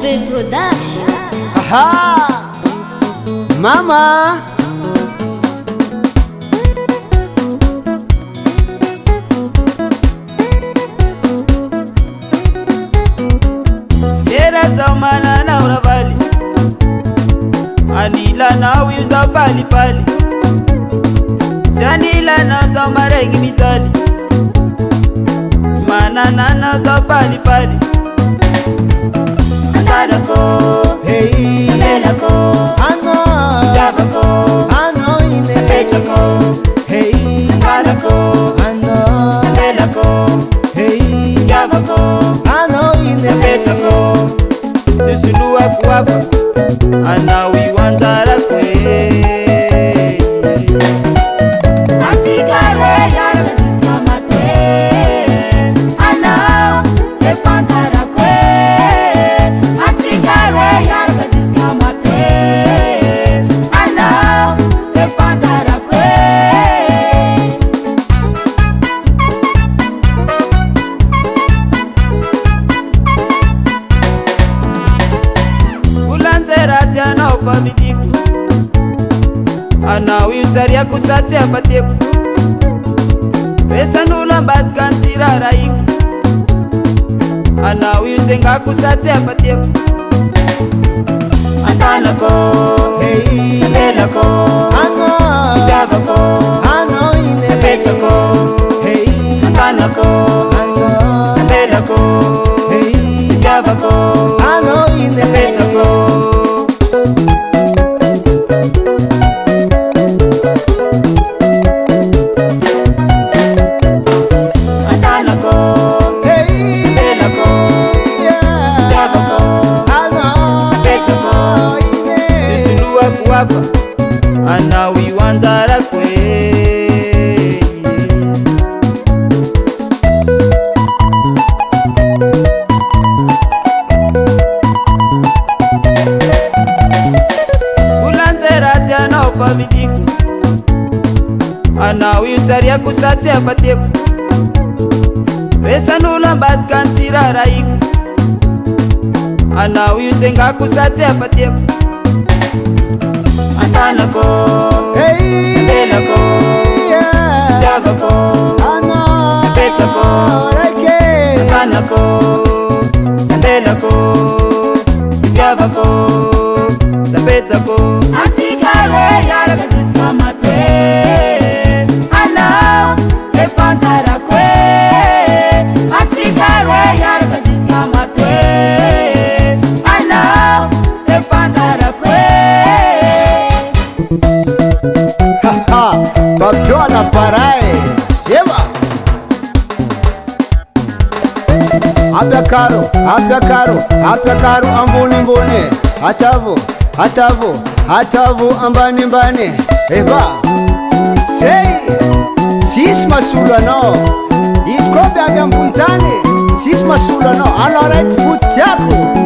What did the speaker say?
Nouveaute Production. Aha! Mama! Era zamana na uravali Anila na wiuza fali fali Shanila na zamaregi mitali Manana na za fali fali Anjarako, Hey! Sabelako, Ano! Javako, Ano ine! Pechako, Hey! Anjarako, Ano! Sabelako, Hey! Javako, Ano ine! Pechako Susulua kuwapa Anawi Anjarako Famidiko Anawi usaria kusatsi afateko Pesa nula mbatka nsira raiko Anawi usenga kusatsi afateko Anjarako, Hey! Sabelako, Ano! Javako, Ano ine! Pechako, Hey! Anjarako, Ano! Sabelako, Hey! Javako, Ano ine! Pechako Anawi Anjarako Ulanzerati anao famidiko Anawi usaria kusatsi afateko Pesa nula mbatka nsira raiko Anawi usenga kusatsi afateko Anjarako, Hey! Sabelako, Javako, Ano! Pechako, Reke! Anjarako, Sabelako, Javako, Pechako Antikare yara kasiswa matwe Ana Anjarako Antikare yara kasiswa matwe Ana Anjarako Papillon na parae. Yeba. Apya karo amboni mbone. Hatavu ambani mbane. Eba. Sei. Sis masula no. Iskobe abia mbuntane. Sis masula no. Alora futiako.